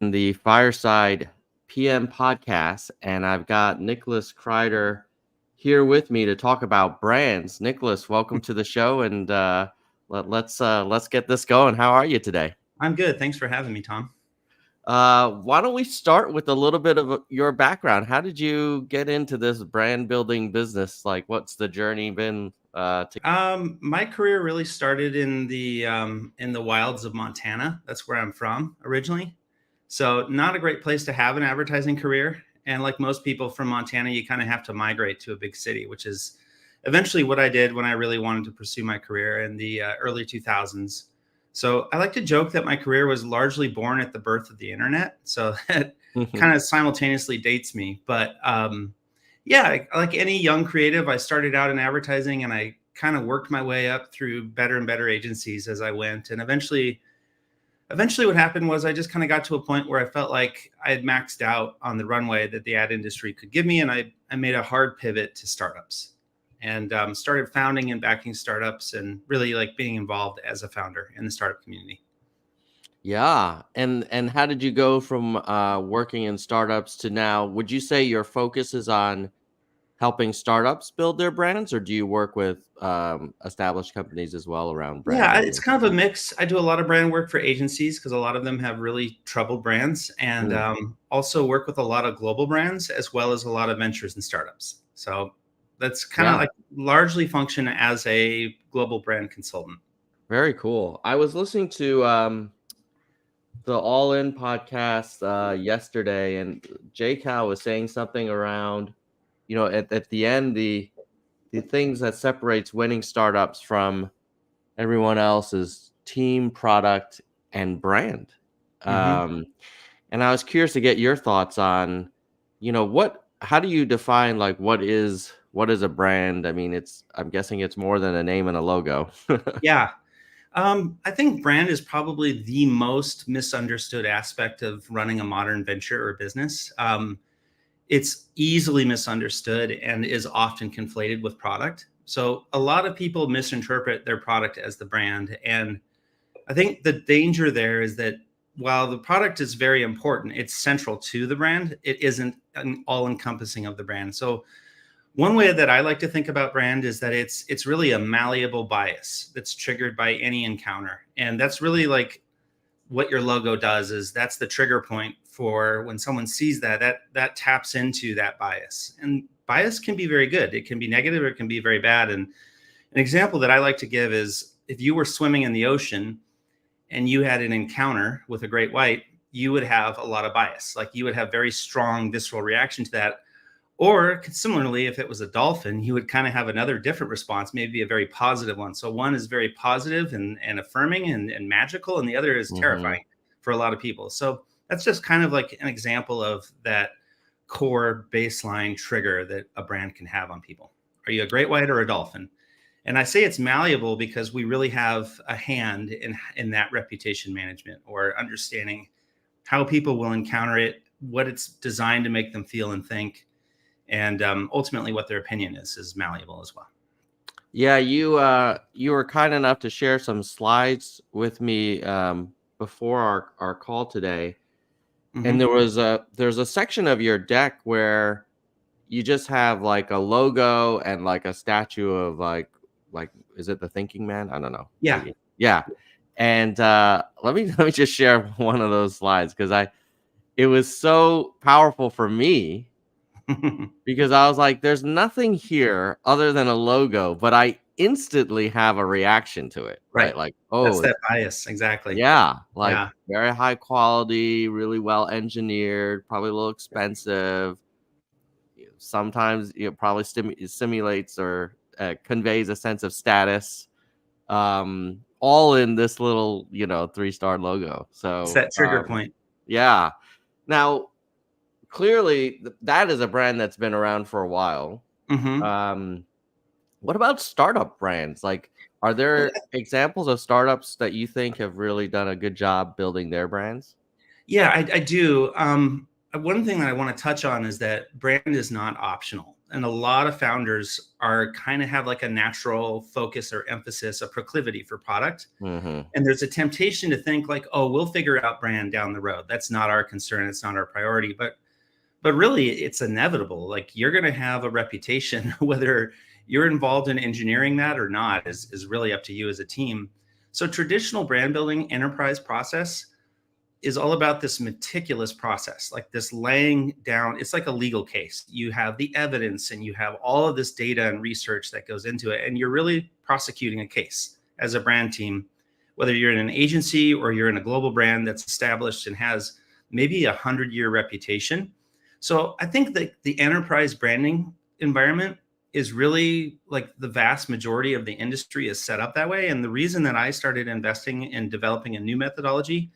The Fireside PM podcast, and I've got Nicholas Kreider here with me to talk about brands. Nicholas, welcome to the show, and let's get this going. How are you today? I'm good. Thanks for having me, Tom. Why don't we start with a little bit of your background? How did you get into this brand building business? Like, what's the journey been? My career really started in the wilds of Montana. That's where I'm from originally. So not a great place to have an advertising career. And like most people from Montana, you kind of have to migrate to a big city, which is eventually what I did when I really wanted to pursue my career in the early 2000s. So I like to joke that my career was largely born at the birth of the internet. So that kind of simultaneously dates me. But yeah, like any young creative, I started out in advertising and I kind of worked my way up through better and better agencies as I went. And eventually what happened was I just kind of got to a point where I felt like I had maxed out on the runway that the ad industry could give me. And I made a hard pivot to startups and started founding and backing startups and really like being involved as a founder in the startup community. Yeah. And how did you go from working in startups to now? Would you say your focus is on helping startups build their brands, or do you work with established companies as well around brand Yeah, it's building? kind of a mix. I do a lot of brand work for agencies because a lot of them have really troubled brands, and Mm, also work with a lot of global brands as well as a lot of ventures and startups. So that's kind of yeah, like largely function as a global brand consultant. very cool. I was listening to the All In podcast yesterday, and Jay Cal was saying something around, at the end, the things that separates winning startups from everyone else is team, product, and brand. Hmm. And I was curious to get your thoughts on, how do you define like what is a brand? I mean, I'm guessing it's more than a name and a logo. Yeah, I think brand is probably the most misunderstood aspect of running a modern venture or business. It's easily misunderstood and is often conflated with product. So a lot of people misinterpret their product as the brand. And I think the danger there is that while the product is very important, it's central to the brand, it isn't an all encompassing of the brand. So one way that I like to think about brand is that it's really a malleable bias that's triggered by any encounter. And that's really like what your logo does is that's the trigger point for when someone sees that taps into that bias. And bias can be very good. It can be negative or it can be very bad. And an example that I like to give is if you were swimming in the ocean and you had an encounter with a great white, you would have a lot of bias. Like you would have very strong visceral reaction to that. Or similarly, if it was a dolphin, you would kind of have another different response, maybe a very positive one. So one is very positive and affirming and magical, and the other is Hmm. terrifying for a lot of people. So that's just kind of like an example of that core baseline trigger that a brand can have on people. Are you a great white or a dolphin? And I say it's malleable because we really have a hand in that reputation management or understanding how people will encounter it, what it's designed to make them feel and think, and ultimately what their opinion is malleable as well. Yeah, you were kind enough to share some slides with me before our call today, and Hmm. there's a section of your deck where you just have like a logo and like a statue of like is it the thinking man? I don't know. Yeah. Maybe. Yeah. And let me just share one of those slides because I it was so powerful for me because I was like, there's nothing here other than a logo, but I instantly have a reaction to it, Right. right? Like, That's oh, that bias. Exactly. yeah, like Yeah. very high quality, really well engineered, probably a little expensive. Sometimes probably simulates or conveys a sense of status, all in this little 3-star logo. It's So that trigger point. yeah. Now clearly that is a brand that's been around for a while. Hmm. um what about startup brands? Like, are there examples of startups that you think have really done a good job building their brands? Yeah, I do. One thing that I want to touch on is that brand is not optional. And a lot of founders are kind of have like a natural focus or emphasis, a proclivity for product. Mm-hmm. And there's a temptation to think like, oh, we'll figure out brand down the road. That's not our concern. It's not our priority. But really, it's inevitable. Like, you're going to have a reputation, whether you're involved in engineering that or not is really up to you as a team. So traditional brand building enterprise process is all about this meticulous process, like this laying down. It's like a legal case. You have the evidence and you have all of this data and research that goes into it. And you're really prosecuting a case as a brand team, whether you're in an agency or you're in a global brand that's established and has maybe 100-year reputation. So I think that the enterprise branding environment is really like the vast majority of the industry is set up that way. And the reason that I started investing in developing a new methodology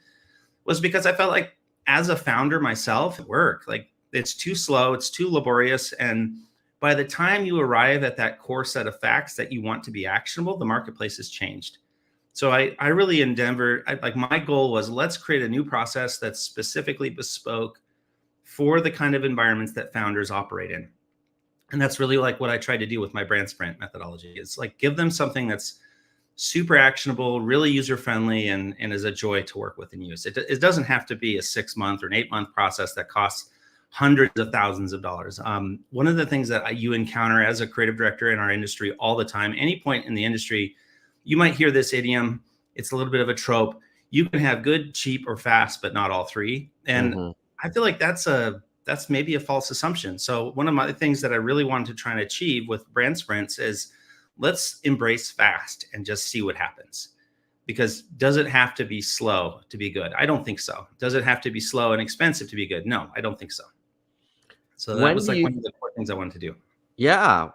was because I felt like, as a founder myself, work, like, it's too slow, it's too laborious. And by the time you arrive at that core set of facts that you want to be actionable, the marketplace has changed. So I really like, my goal was, let's create a new process that's specifically bespoke for the kind of environments that founders operate in. And that's really like what I tried to do with my brand sprint methodology. It's like, give them something that's super actionable, really user friendly, and is a joy to work with and use. It doesn't have to be a 6-month or an 8-month process that costs hundreds of thousands of dollars. One of the things that you encounter as a creative director in our industry all the time, any point in the industry, you might hear this idiom. It's a little bit of a trope. You can have good, cheap, or fast, but not all three. And I feel like that's maybe a false assumption. So one of my things that I really wanted to try and achieve with brand sprints is, let's embrace fast and just see what happens. Because does it have to be slow to be good? I don't think so. Does it have to be slow and expensive to be good? No, I don't think so. So that was like one of the core things I wanted to do. Yeah.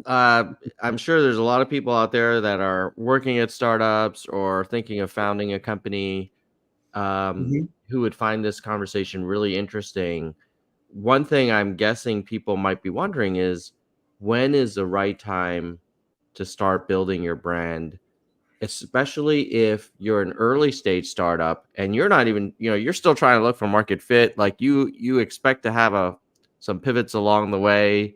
I'm sure there's a lot of people out there that are working at startups or thinking of founding a company who would find this conversation really interesting. One thing I'm guessing people might be wondering is, when is the right time to start building your brand, especially if you're an early stage startup and you're not even, you're still trying to look for market fit. Like, you expect to have some pivots along the way.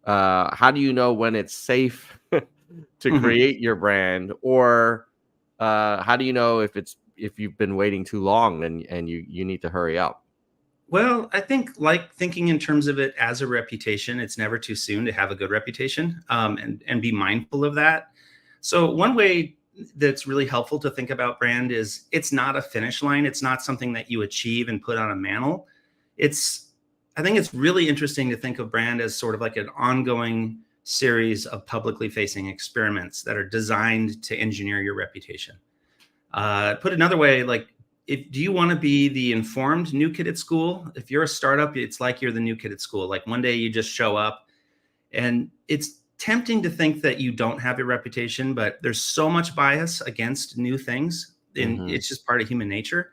How do you know when it's safe to create your brand? Or how do you know if you've been waiting too long and you need to hurry up? Well, I think, like, thinking in terms of it as a reputation, it's never too soon to have a good reputation, and be mindful of that. So one way that's really helpful to think about brand is, it's not a finish line. It's not something that you achieve and put on a mantle. I think it's really interesting to think of brand as sort of like an ongoing series of publicly facing experiments that are designed to engineer your reputation. Put another way, like, do you want to be the informed new kid at school? If you're a startup, it's like you're the new kid at school. Like, one day you just show up, and it's tempting to think that you don't have a reputation, but there's so much bias against new things, and it's just part of human nature,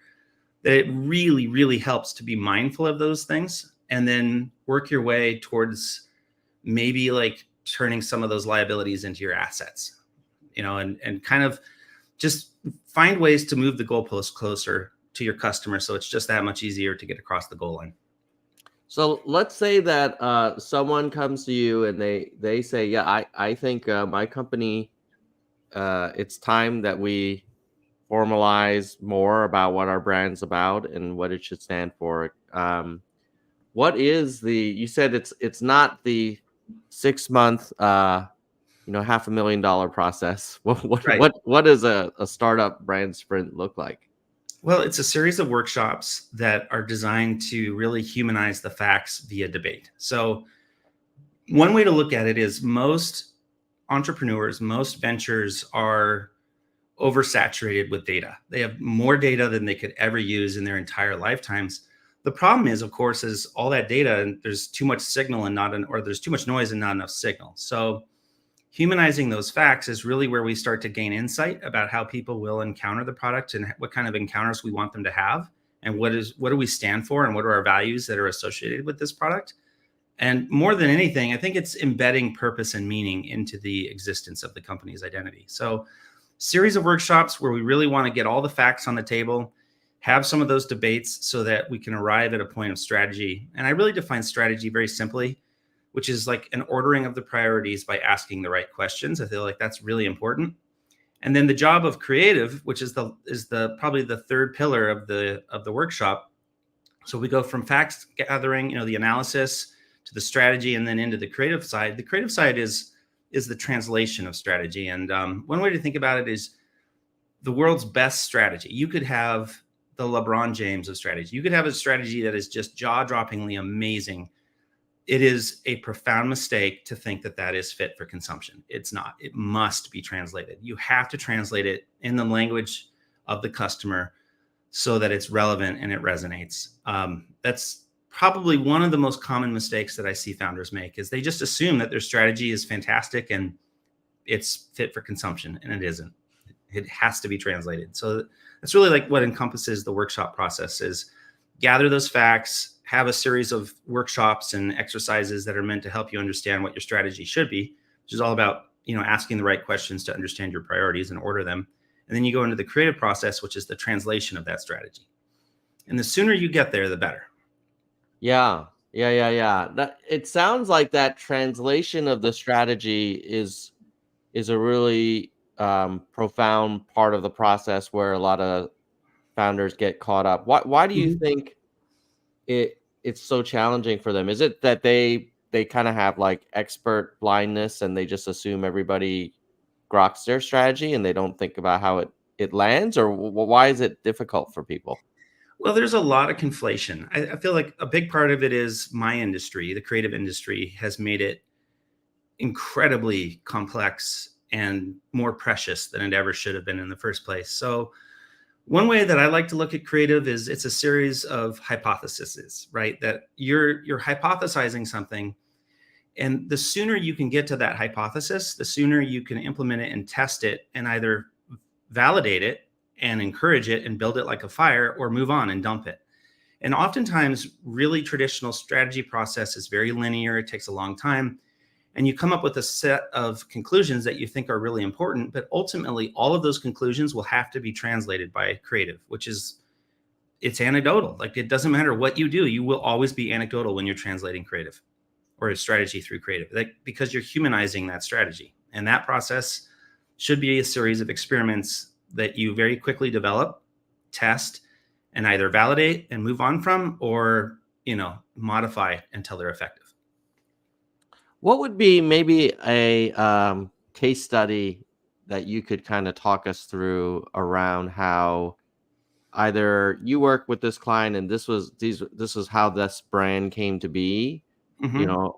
that it really, really helps to be mindful of those things and then work your way towards maybe like turning some of those liabilities into your assets, and kind of just find ways to move the goalpost closer to your customer, so it's just that much easier to get across the goal line. So let's say that someone comes to you and they say, yeah, I think my company, it's time that we formalize more about what our brand's about and what it should stand for. What is you said it's not the 6-month, $500,000 process. What does a startup brand sprint look like? Well, it's a series of workshops that are designed to really humanize the facts via debate. So one way to look at it is, most entrepreneurs, most ventures are oversaturated with data. They have more data than they could ever use in their entire lifetimes. The problem is, of course, is all that data, and there's too much signal or there's too much noise and not enough signal. So humanizing those facts is really where we start to gain insight about how people will encounter the product and what kind of encounters we want them to have, and what do we stand for, and what are our values that are associated with this product. And more than anything, I think it's embedding purpose and meaning into the existence of the company's identity. So series of workshops where we really want to get all the facts on the table, have some of those debates so that we can arrive at a point of strategy. And I really define strategy very simply, which is like an ordering of the priorities by asking the right questions. I feel like that's really important. And then the job of creative, which is the probably the third pillar of the workshop. So we go from facts gathering, the analysis, to the strategy, and then into the creative side. The creative side is the translation of strategy. And one way to think about it is the world's best strategy. You could have the LeBron James of strategy. You could have a strategy that is just jaw-droppingly amazing. It is a profound mistake to think that that is fit for consumption. It's not. It must be translated. You have to translate it in the language of the customer so that it's relevant and it resonates. That's probably one of the most common mistakes that I see founders make, is they just assume that their strategy is fantastic and it's fit for consumption, and it isn't. It has to be translated. So that's really like what encompasses the workshop process: is gather those facts, have a series of workshops and exercises that are meant to help you understand what your strategy should be, which is all about, asking the right questions to understand your priorities and order them. And then you go into the creative process, which is the translation of that strategy. And the sooner you get there, the better. Yeah. That it sounds like that translation of the strategy is a really profound part of the process where a lot of founders get caught up. Why do you think it's so challenging for them? Is it that they kind of have like expert blindness and they just assume everybody groks their strategy and they don't think about how it lands, or why is it difficult for people? Well, there's a lot of conflation. I feel like a big part of it is my industry, the creative industry, has made it incredibly complex and more precious than it ever should have been in the first place. So one way that I like to look at creative is it's a series of hypotheses, right? That you're hypothesizing something, and the sooner you can get to that hypothesis, the sooner you can implement it and test it and either validate it and encourage it and build it like a fire, or move on and dump it. And oftentimes, really traditional strategy process is very linear. It takes a long time. And you come up with a set of conclusions that you think are really important, but ultimately all of those conclusions will have to be translated by creative, which is, it's anecdotal. Like, it doesn't matter what you do, you will always be anecdotal when you're translating creative or a strategy through creative, because you're humanizing that strategy. And that process should be a series of experiments that you very quickly develop, test, and either validate and move on from, or, modify until they're effective. What would be maybe a case study that you could kind of talk us through around how either you work with this client and this was how this brand came to be,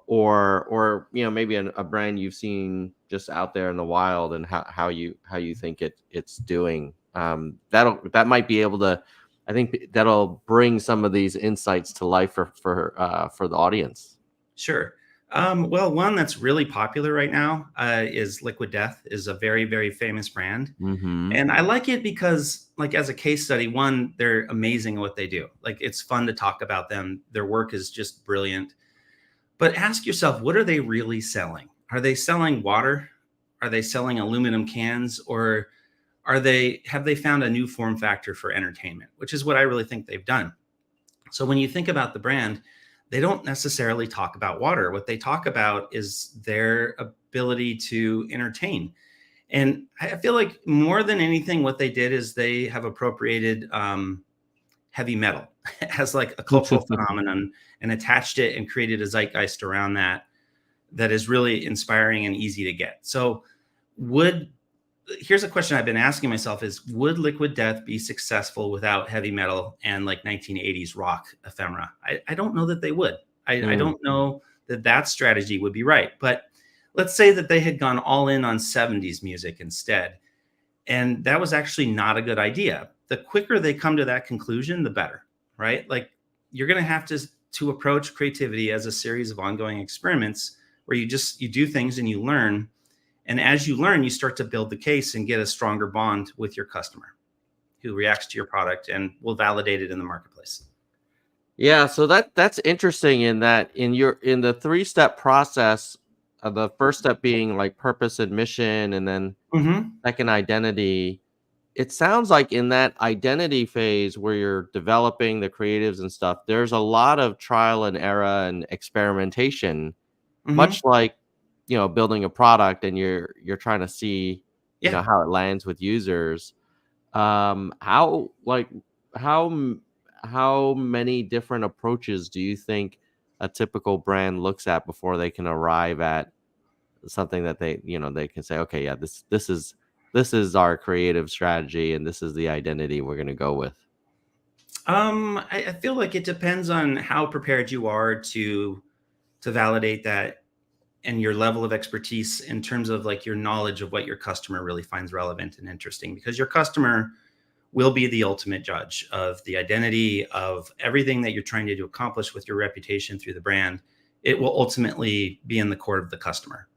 or maybe a brand you've seen just out there in the wild, and how you think it's doing. That might be able to, I think that'll bring some of these insights to life for the audience. Sure. Well, one that's really popular right now is Liquid Death, is a very, very famous brand. Mm-hmm. And I like it because, like, as a case study, one, they're amazing at what they do. Like, it's fun to talk about them. Their work is just brilliant. But ask yourself, what are they really selling? Are they selling water? Are they selling aluminum cans? Or have they found a new form factor for entertainment, which is what I really think they've done. So when you think about the brand, they don't necessarily talk about water. What they talk about is their ability to entertain. And I feel like more than anything, what they did is they have appropriated heavy metal as like a cultural phenomenon and attached it and created a zeitgeist around that is really inspiring and easy to get. So here's a question I've been asking myself is, would Liquid Death be successful without heavy metal and like 1980s rock ephemera? I don't know that they would. I don't know that strategy would be right. But let's say that they had gone all in on 70s music instead. And that was actually not a good idea. The quicker they come to that conclusion, the better, right? Like, you're going to have to approach creativity as a series of ongoing experiments where you do things and you learn. And as you learn, you start to build the case and get a stronger bond with your customer who reacts to your product and will validate it in the marketplace. Yeah, so that's interesting in that in the 3-step process, the first step being like purpose and mission, and then second, identity. It sounds like in that identity phase where you're developing the creatives and stuff, there's a lot of trial and error and experimentation Hmm. much like, building a product and you're trying to see, Yeah. how it lands with users. How like how m- how many different approaches do you think a typical brand looks at before they can arrive at something that they can say, okay, yeah, this is our creative strategy and this is the identity we're going to go with. I feel like it depends on how prepared you are to validate that, and your level of expertise in terms of like your knowledge of what your customer really finds relevant and interesting, because your customer will be the ultimate judge of the identity of everything that you're trying to accomplish with your reputation through the brand. It will ultimately be in the court of the customer.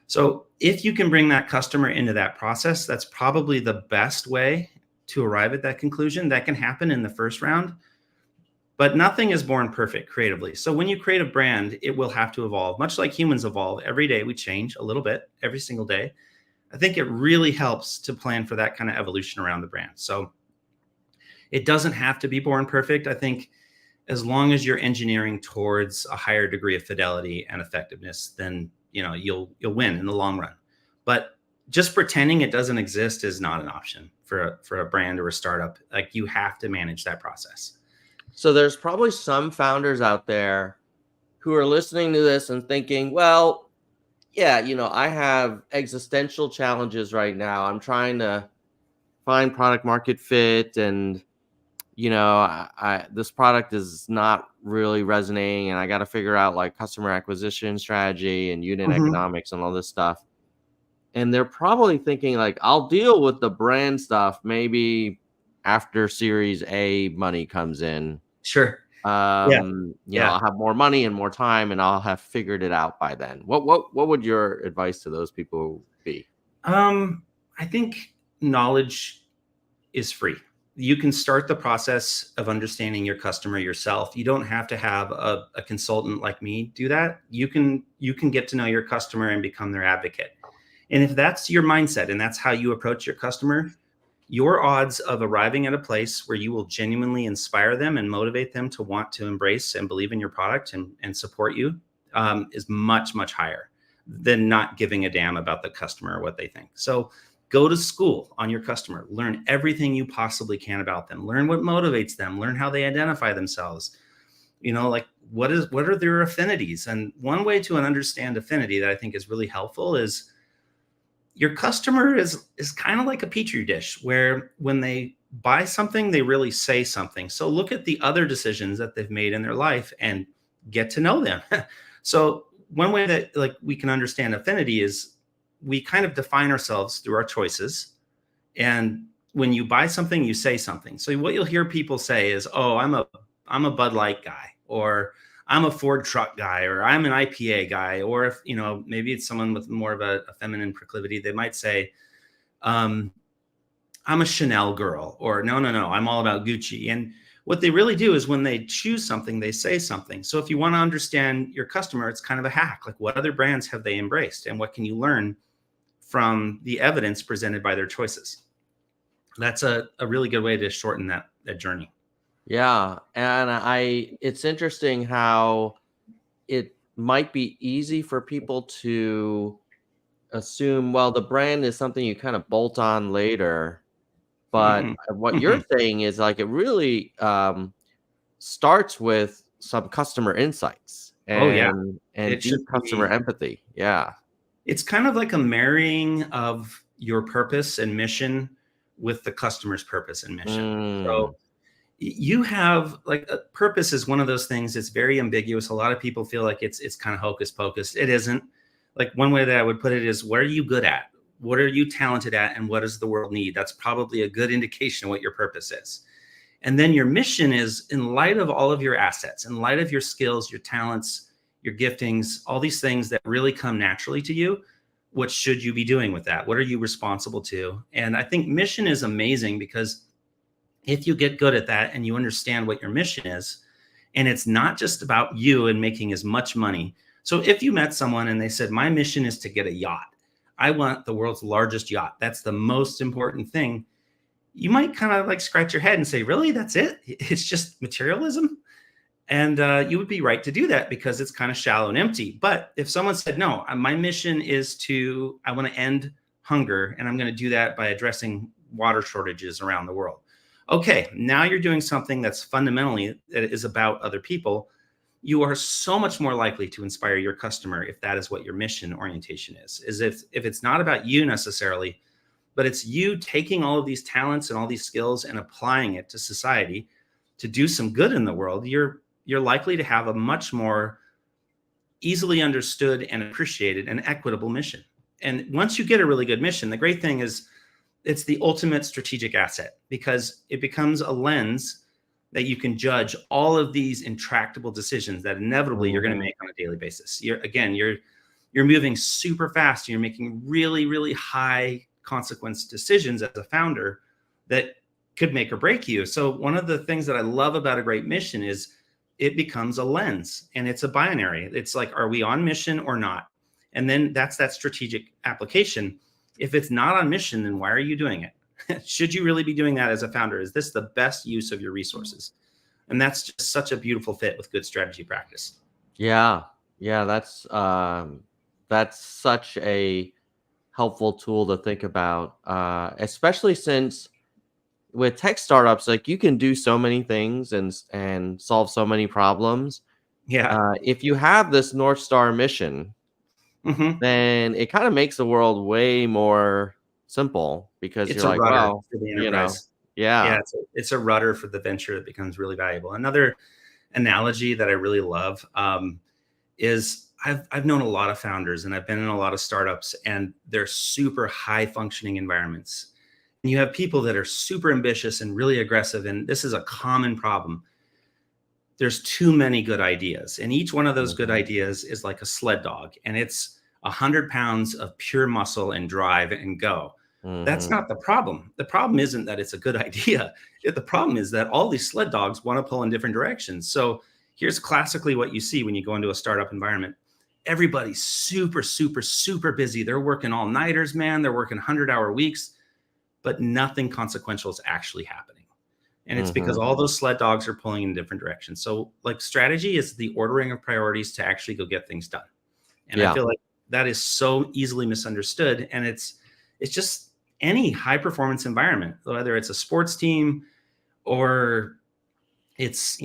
So if you can bring that customer into that process, that's probably the best way to arrive at that conclusion. That can happen in the first round, but nothing is born perfect creatively. So when you create a brand, it will have to evolve, much like humans evolve. Every day we change a little bit, every single day. I think it really helps to plan for that kind of evolution around the brand. So it doesn't have to be born perfect. I think as long as you're engineering towards a higher degree of fidelity and effectiveness, then you'll win in the long run. But just pretending it doesn't exist is not an option for a brand or a startup. Like, you have to manage that process. So there's probably some founders out there who are listening to this and thinking, well, yeah, I have existential challenges right now. I'm trying to find product market fit, and I this product is not really resonating, and I got to figure out like customer acquisition strategy and unit Mhm. economics and all this stuff. And they're probably thinking like, I'll deal with the brand stuff maybe after Series A money comes in. Sure. Yeah. Yeah. I'll have more money and more time, and I'll have figured it out by then. What would your advice to those people be? Um, I think knowledge is free. You can start the process of understanding your customer yourself. You don't have to have a consultant like me do that. You can get to know your customer and become their advocate. And if that's your mindset and that's how you approach your customer, your odds of arriving at a place where you will genuinely inspire them and motivate them to want to embrace and believe in your product and support you, is much, much higher than not giving a damn about the customer or what they think. So go to school on your customer, learn everything you possibly can about them, learn what motivates them, learn how they identify themselves. Like, what are their affinities? And one way to understand affinity that I think is really helpful is your customer is kind of like a petri dish, where when they buy something, they really say something. So look at the other decisions that they've made in their life and get to know them. So one way that like we can understand affinity is we kind of define ourselves through our choices. And when you buy something, you say something. So what you'll hear people say is, "Oh, I'm a Bud Light guy," or "I'm a Ford truck guy," or "I'm an IPA guy." Or if maybe it's someone with more of a feminine proclivity, they might say, um, "I'm a Chanel girl," or "No, no, no, I'm all about Gucci." And what they really do is when they choose something, they say something. So if you want to understand your customer, it's kind of a hack. Like, what other brands have they embraced, and what can you learn from the evidence presented by their choices? That's a really good way to shorten that journey. Yeah, and it's interesting how it might be easy for people to assume, well, the brand is something you kind of bolt on later, but Mm-mm. what you're Mhm. saying is like it really starts with some customer insights Oh yeah, and it should deep customer be. empathy. Yeah. It's kind of like a marrying of your purpose and mission with the customer's purpose and mission. So Mm, you have like a purpose is one of those things that's very ambiguous. A lot of people feel like it's kind of hocus pocus. It isn't. Like, one way that I would put it is, what are you good at? What are you talented at? And what does the world need? That's probably a good indication of what your purpose is. And then your mission is, in light of all of your assets, in light of your skills, your talents, your giftings, all these things that really come naturally to you, what should you be doing with that? What are you responsible to? And I think mission is amazing, because if you get good at that and you understand what your mission is, and it's not just about you and making as much money. So if you met someone and they said, "My mission is to get a yacht. I want the world's largest yacht. That's the most important thing." You might kind of like scratch your head and say, "Really? That's it? It's just materialism?" And you would be right to do that because it's kind of shallow and empty. But if someone said, no, my mission is I want to end hunger, and I'm going to do that by addressing water shortages around the world. Okay, now you're doing something that's fundamentally that is about other people. You are so much more likely to inspire your customer if that is what your mission orientation is if it's not about you necessarily, but it's you taking all of these talents and all these skills and applying it to society to do some good in the world. You're likely to have a much more easily understood and appreciated and equitable mission. And once you get a really good mission, the great thing is it's the ultimate strategic asset because it becomes a lens that you can judge all of these intractable decisions that inevitably you're going to make on a daily basis. You're moving super fast. You're making really, really high consequence decisions as a founder that could make or break you. So one of the things that I love about a great mission is it becomes a lens and it's a binary. It's like, are we on mission or not? And then that's that strategic application. If it's not on mission, then why are you doing it? Should you really be doing that as a founder? Is this the best use of your resources? And that's just such a beautiful fit with good strategy practice. Yeah. That's such a helpful tool to think about, especially since with tech startups, like you can do so many things and solve so many problems. Yeah. If you have this North Star mission, then it kind of makes the world way more simple because it's you're a like, rudder well, for the enterprise. Yeah, it's a rudder for the venture that becomes really valuable. Another analogy that I really love is I've known a lot of founders and I've been in a lot of startups, and they're super high functioning environments. And you have people that are super ambitious and really aggressive, and this is a common problem. There's too many good ideas, and each one of those good ideas is like a sled dog, and it's 100 pounds of pure muscle and drive and go. That's not the problem. The problem isn't that it's a good idea. The problem is that all these sled dogs want to pull in different directions. So here's classically what you see when you go into a startup environment. Everybody's super, super, super busy. They're working all nighters, man. They're working 100-hour weeks, but nothing consequential is actually happening. And it's because all those sled dogs are pulling in different directions. So like strategy is the ordering of priorities to actually go get things done. And I feel like that is so easily misunderstood. And it's just any high performance environment, whether it's a sports team or it's,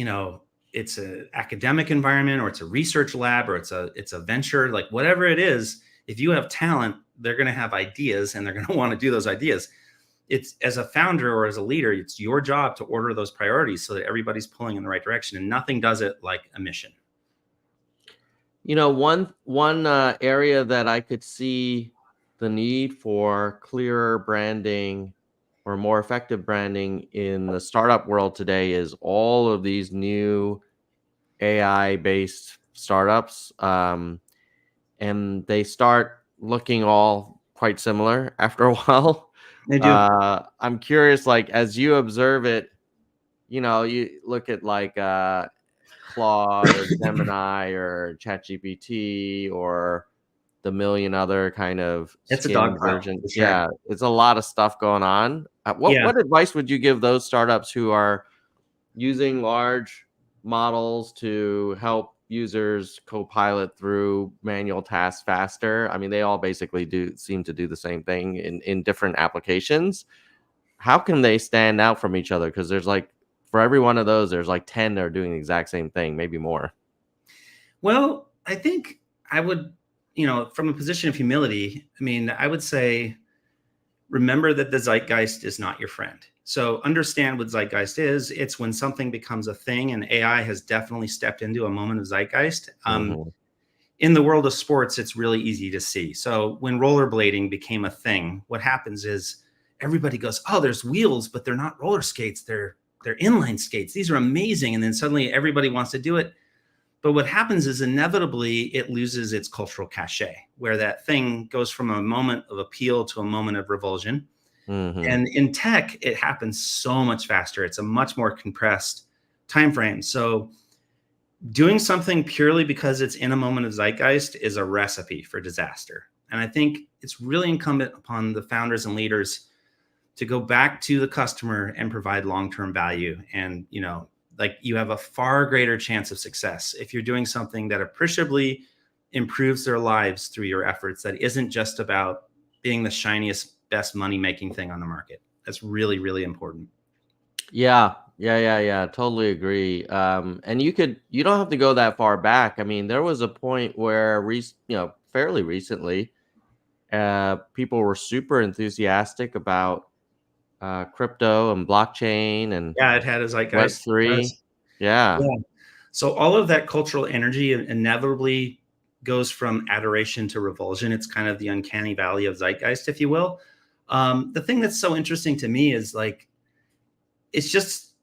it's an academic environment or it's a research lab or it's a venture, like whatever it is, if you have talent, they're going to have ideas and they're going to want to do those ideas. It's as a founder or as a leader, it's your job to order those priorities so that everybody's pulling in the right direction, and nothing does it like a mission. One area that I could see the need for clearer branding or more effective branding in the startup world today is all of these new AI-based startups, and they start looking all quite similar after a while. They do. I'm curious, like as you observe it, you look at like Claude or Gemini or ChatGPT or the million other kind of It's a skin dog version. sure. Yeah, it's a lot of stuff going on. What advice would you give those startups who are using large models to help users co-pilot through manual tasks faster? I mean, they all basically seem to do the same thing in different applications. How can they stand out from each other? Because there's like, for every one of those, there's like 10 that are doing the exact same thing, maybe more. Well, I think I would, from a position of humility, I would say, remember that the zeitgeist is not your friend. So understand what zeitgeist is. It's when something becomes a thing, and AI has definitely stepped into a moment of zeitgeist. In the world of sports, it's really easy to see. So when rollerblading became a thing, what happens is everybody goes, oh, there's wheels, but they're not roller skates. They're inline skates. These are amazing. And then suddenly everybody wants to do it. But what happens is inevitably it loses its cultural cachet, where that thing goes from a moment of appeal to a moment of revulsion. And in tech, it happens so much faster. It's a much more compressed time frame. So doing something purely because it's in a moment of zeitgeist is a recipe for disaster. And I think it's really incumbent upon the founders and leaders to go back to the customer and provide long-term value. And, Like, you have a far greater chance of success if you're doing something that appreciably improves their lives through your efforts, that isn't just about being the shiniest, best money making thing on the market. That's really, really important. Yeah. Totally agree. And you don't have to go that far back. I mean, there was a point where, fairly recently, people were super enthusiastic about crypto and blockchain and Yeah, it had a zeitgeist. Web3. Yeah. Yeah. So all of that cultural energy inevitably goes from adoration to revulsion. It's kind of the uncanny valley of zeitgeist, if you will. The thing that's so interesting to me is, like, it's just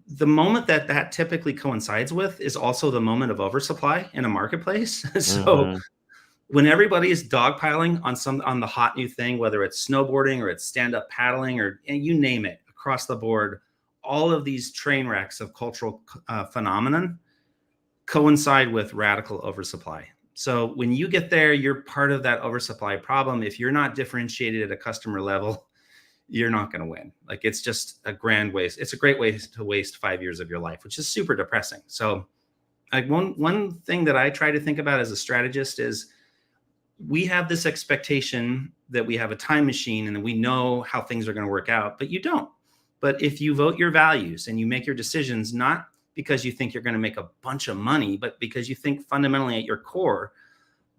the moment that typically coincides with is also the moment of oversupply in a marketplace. So Hmm. when everybody is dogpiling on the hot new thing, whether it's snowboarding or it's stand-up paddling or you name it, across the board, all of these train wrecks of cultural phenomenon coincide with radical oversupply. So when you get there, you're part of that oversupply problem. If you're not differentiated at a customer level, you're not going to win. Like, it's just a grand waste. It's a great way to waste 5 years of your life, which is super depressing. So, like, one thing that I try to think about as a strategist is, we have this expectation that we have a time machine and that we know how things are going to work out, but you don't. But if you vote your values and you make your decisions, not because you think you're going to make a bunch of money, but because you think fundamentally at your core,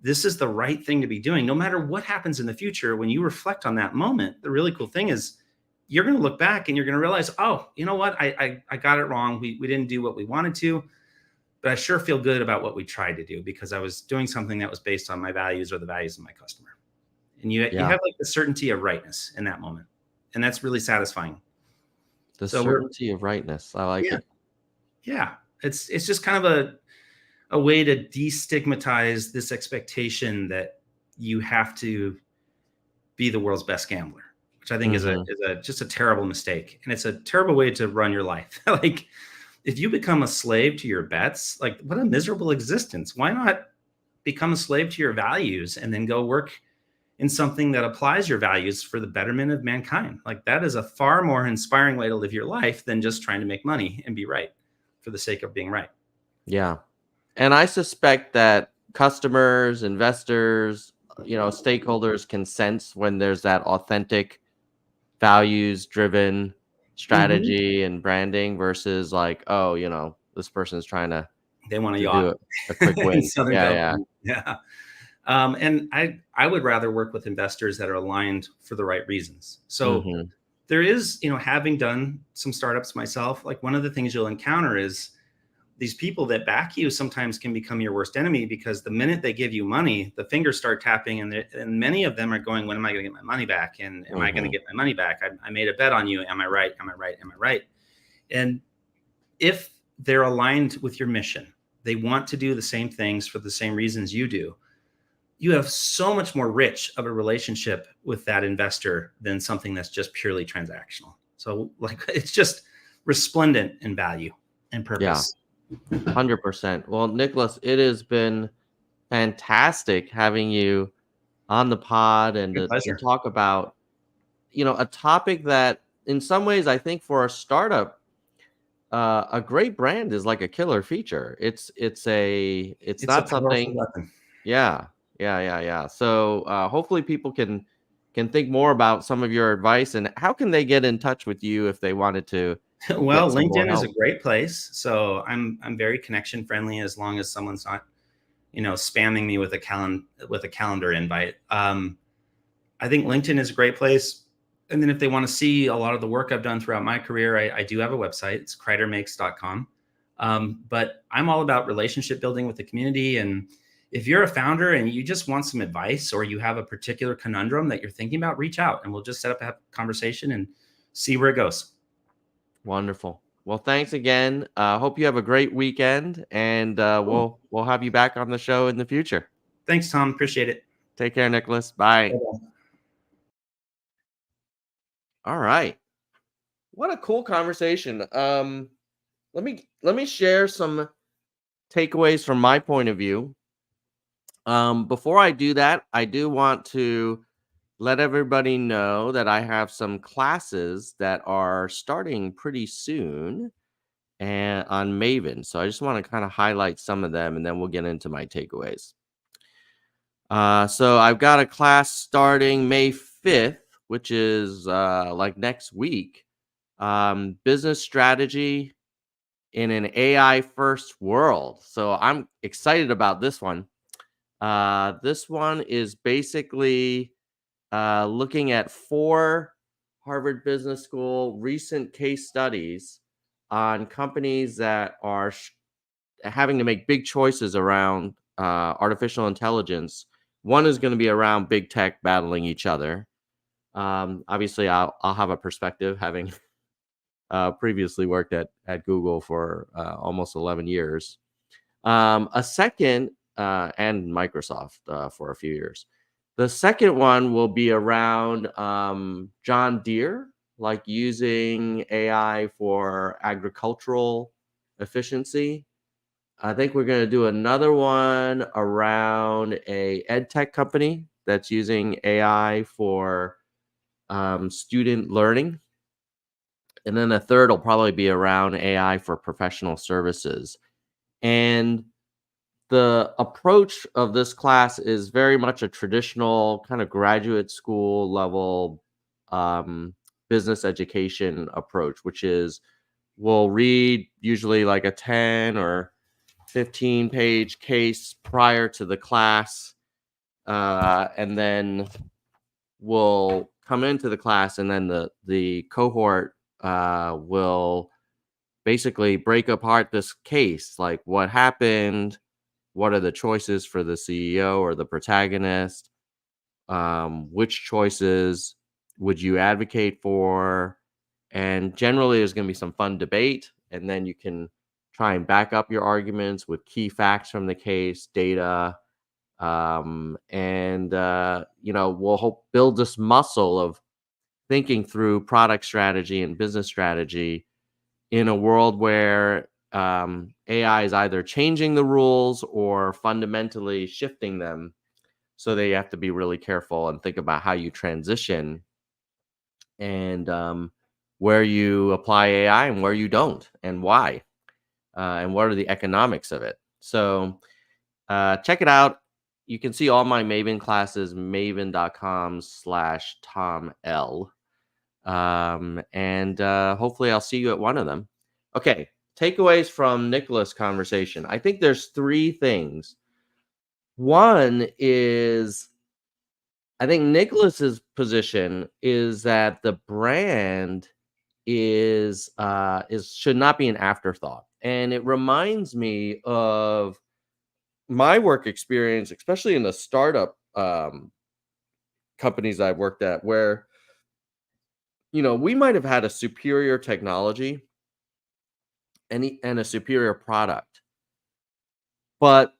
this is the right thing to be doing, no matter what happens in the future. When you reflect on that moment, the really cool thing is, you're going to look back and you're going to realize, oh, you know what? I got it wrong. We didn't do what we wanted to, but I sure feel good about what we tried to do because I was doing something that was based on my values or the values of my customer. And you Yeah. have, like, the certainty of rightness in that moment. And that's really satisfying. The So we're, certainty of rightness. I like yeah, it. yeah. It's just kind of a way to destigmatize this expectation that you have to be the world's best gambler, which I think is Hmm. just a terrible mistake. And it's a terrible way to run your life. Like, if you become a slave to your bets, like, what a miserable existence. Why not become a slave to your values and then go work in something that applies your values for the betterment of mankind? Like, that is a far more inspiring way to live your life than just trying to make money and be right for the sake of being right. Yeah. And I suspect that customers, investors, stakeholders can sense when there's that authentic values driven Mhm. strategy and branding versus like, oh, this person's trying to They want a to yacht do a quick in win. Southern Yeah, yeah. California. Yeah. And I would rather work with investors that are aligned for the right reasons. So Hmm. there is, having done some startups myself, like, one of the things you'll encounter is these people that back you sometimes can become your worst enemy, because the minute they give you money, the fingers start tapping, and many of them are going, when am I going to get my money back? And am I going to Hmm. get my money back? I made a bet on you. Am I right? Am I right? Am I right? And if they're aligned with your mission, they want to do the same things for the same reasons you do, you have so much more rich of a relationship with that investor than something that's just purely transactional. So, like, it's just resplendent in value and Yeah, purpose. 100%. Well, Nicholas, it has been fantastic having you on the pod and My to pleasure. talk about, a topic that in some ways I think for a startup, a great brand is like a killer feature. It's It's a not powerful something. weapon. Yeah, yeah. So hopefully people can think more about some of your advice, and how can they get in touch with you if they wanted to Well, get some more LinkedIn is a help? great place. So I'm very connection friendly, as long as someone's not, spamming me with a calendar invite. I think LinkedIn is a great place. And then if they want to see a lot of the work I've done throughout my career, I do have a website. It's kreidermakes.com. But I'm all about relationship building with the community. And if you're a founder and you just want some advice, or you have a particular conundrum that you're thinking about, reach out and we'll just set up a conversation and see where it goes. Wonderful. Well, thanks again. Hope you have a great weekend, and Cool. we'll have you back on the show in the future. Thanks, Tom. Appreciate it. Take care, Nicholas. Bye. Bye-bye. All right. What a cool conversation. Let me share some takeaways from my point of view. Before I do that, I do want to let everybody know that I have some classes that are starting pretty soon. and on Maven. So I just want to kind of highlight some of them, and then we'll get into my takeaways. So I've got a class starting May 5th, which is like next week. Business strategy in an AI first world. So I'm excited about this one. This one is basically looking at 4 Harvard Business School recent case studies on companies that are having to make big choices around artificial intelligence. One is going to be around big tech battling each other. Obviously, I'll have a perspective, having previously worked at Google for almost 11 years. A second, and Microsoft for a few years. The second one will be around John Deere, like using AI for agricultural efficiency. I think we're going to do another one around a ed tech company that's using AI for student learning. And then the third will probably be around AI for professional services. And the approach of this class is very much a traditional kind of graduate school level business education approach, which is we'll read usually like a 10 or 15-page case prior to the class, and then we'll come into the class, and then the cohort will basically break apart this case, like what happened, what are the choices for the CEO or the protagonist, which choices would you advocate for, and generally there's going to be some fun debate, and then you can try and back up your arguments with key facts from the case, data, and we'll hope build this muscle of thinking through product strategy and business strategy in a world where AI is either changing the rules or fundamentally shifting them. So they have to be really careful and think about how you transition, and where you apply AI and where you don't, and why, and what are the economics of it. So check it out. You can see all my Maven classes, maven.com/TomL. And hopefully I'll see you at one of them. Okay, takeaways from Nicholas' conversation. I think there's 3 things. One is, I think Nicholas's position is that the brand is should not be an afterthought. And it reminds me of my work experience, especially in the startup companies I've worked at, where we might have had a superior technology and a superior product, but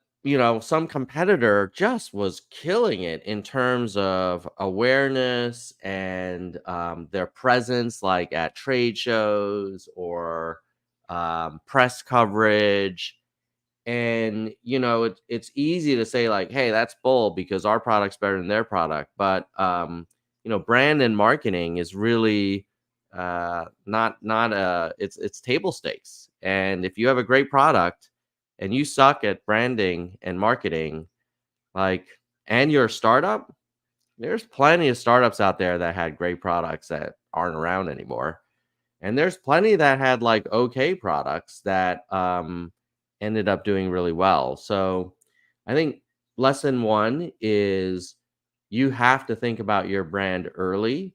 some competitor just was killing it in terms of awareness and their presence, like at trade shows or press coverage. And it's easy to say like, hey, that's bull because our product's better than their product, but brand and marketing is really not it's table stakes. And if you have a great product and you suck at branding and marketing, like, and you're a startup, there's plenty of startups out there that had great products that aren't around anymore, and there's plenty that had like okay products that ended up doing really well. So I think lesson 1 is you have to think about your brand early.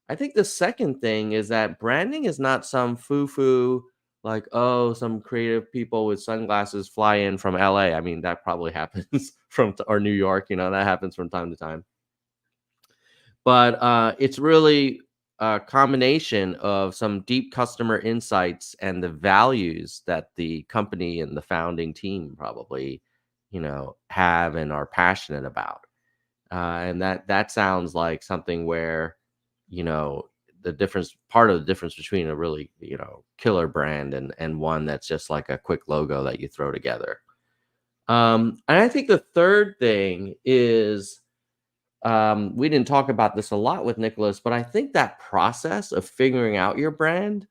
I think the second thing is that branding is not some foo-foo, like, oh, some creative people with sunglasses fly in from LA. I mean, that probably happens or New York, that happens from time to time. But it's really a combination of some deep customer insights and the values that the company and the founding team probably, have and are passionate about. And that sounds like something where, part of the difference between a really, killer brand and one that's just like a quick logo that you throw together. And I think the third thing is, we didn't talk about this a lot with Nicholas, but I think that process of figuring out your brand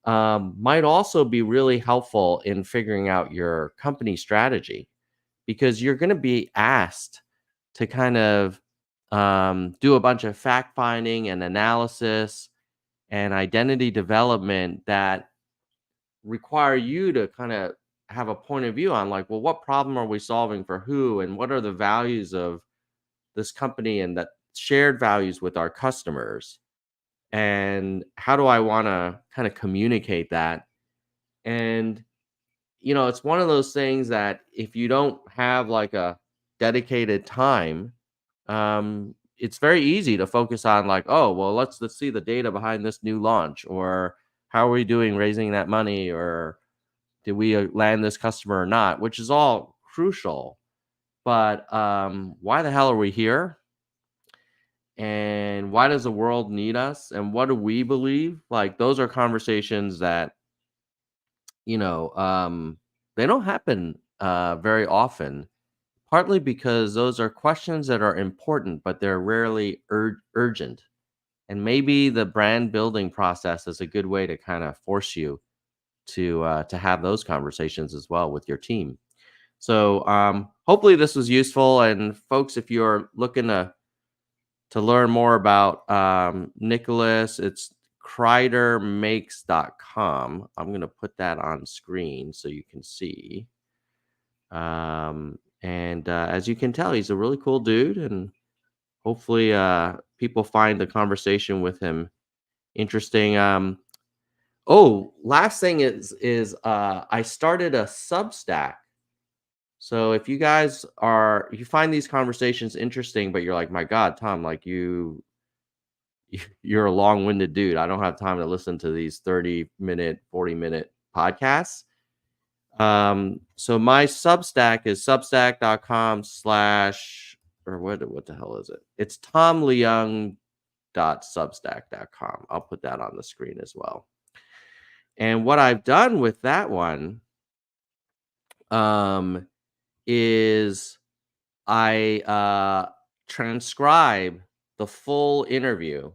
might also be really helpful in figuring out your company strategy, because you're going to be asked to kind of do a bunch of fact finding and analysis and identity development that require you to kind of have a point of view on, like, well, what problem are we solving for who, and what are the values of this company and that shared values with our customers, and how do I want to kind of communicate that. And it's one of those things that if you don't have like a dedicated time, it's very easy to focus on, like, oh, well, let's see the data behind this new launch, or how are we doing raising that money, or did we land this customer or not, which is all crucial. But why the hell are we here? And why does the world need us? And what do we believe? Like, those are conversations that, you know, um, they don't happen very often, partly because those are questions that are important, but they're rarely urgent. And maybe the brand building process is a good way to kind of force you to have those conversations as well with your team. So hopefully this was useful. And folks, if you're looking to learn more about Nicholas, it's kreidermakes.com. I'm going to put that on screen so you can see. And as you can tell, he's a really cool dude. And hopefully people find the conversation with him interesting. Oh, last thing is I started a Substack. So if you guys if you find these conversations interesting, but you're like, my God, Tom, like you're a long-winded dude. I don't have time to listen to these 30-minute, 40-minute podcasts. So my Substack is substack.com/ or what the hell is it? It's tomleung.substack.com. I'll put that on the screen as well. And what I've done with that one is I transcribe the full interview,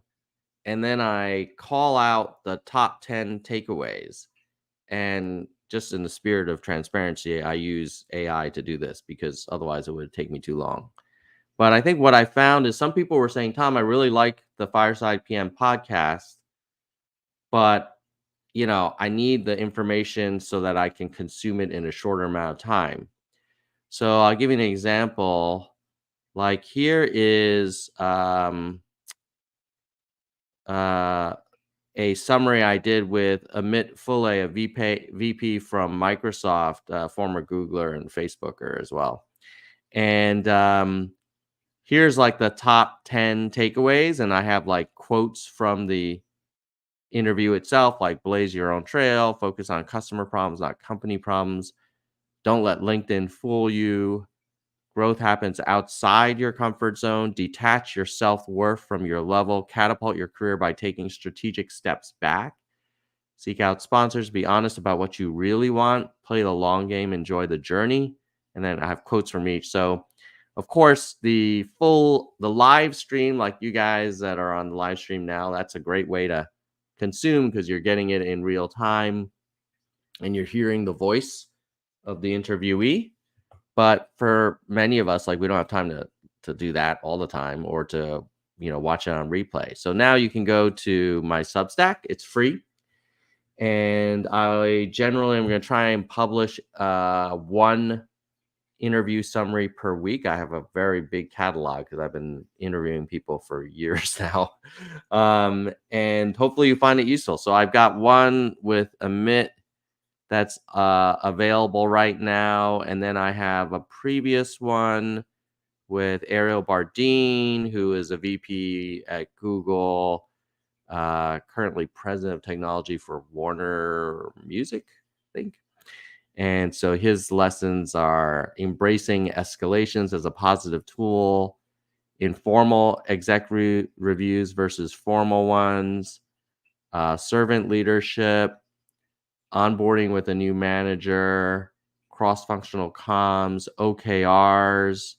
and then I call out the top 10 takeaways. And just in the spirit of transparency, I use AI to do this because otherwise it would take me too long. But I think what I found is some people were saying, Tom, I really like the Fireside PM podcast, but I need the information so that I can consume it in a shorter amount of time. So I'll give you an example. Like, here is a summary I did with Amit Phule, a VP from Microsoft, former Googler and Facebooker as well. And here's like the top 10 takeaways. And I have like quotes from the interview itself, like blaze your own trail, focus on customer problems, not company problems. Don't let LinkedIn fool you. Growth happens outside your comfort zone. Detach your self-worth from your level. Catapult your career by taking strategic steps back. Seek out sponsors. Be honest about what you really want. Play the long game. Enjoy the journey. And then I have quotes from each. So, of course, the live stream, like you guys that are on the live stream now, that's a great way to consume because you're getting it in real time and you're hearing the voice of the interviewee. But for many of us, like, we don't have time to do that all the time, or to watch it on replay. So now you can go to my Substack. It's free, and I generally am going to try and publish one interview summary per week. I have a very big catalog because I've been interviewing people for years now, and hopefully you find it useful. So I've got one with Amit that's available right now. And then I have a previous one with Ariel Bardeen, who is a VP at Google, currently president of technology for Warner Music, I think. And so his lessons are embracing escalations as a positive tool, informal exec reviews versus formal ones, servant leadership, onboarding with a new manager, cross-functional comms, OKRs.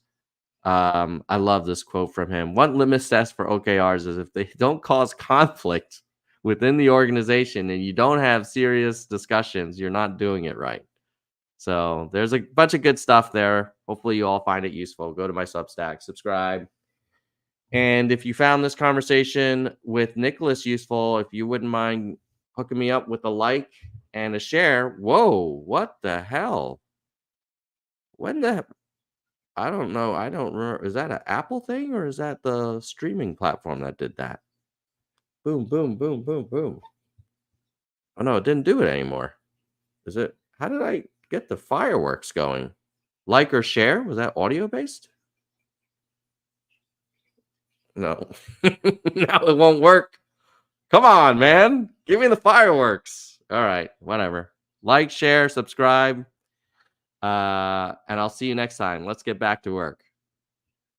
I love this quote from him. One litmus test for OKRs is if they don't cause conflict within the organization and you don't have serious discussions, you're not doing it right. So there's a bunch of good stuff there. Hopefully you all find it useful. Go to my Substack, subscribe. And if you found this conversation with Nicholas useful, if you wouldn't mind hooking me up with a like and a share. Whoa, what the hell? When the I don't know. I don't remember. Is that an Apple thing or is that the streaming platform that did that? Boom, boom, boom, boom, boom. Oh no, it didn't do it anymore. Is it? How did I get the fireworks going? Like or share? Was that audio based? No. Now it won't work. Come on, man. Give me the fireworks. All right, whatever. Like, share, subscribe. And I'll see you next time. Let's get back to work.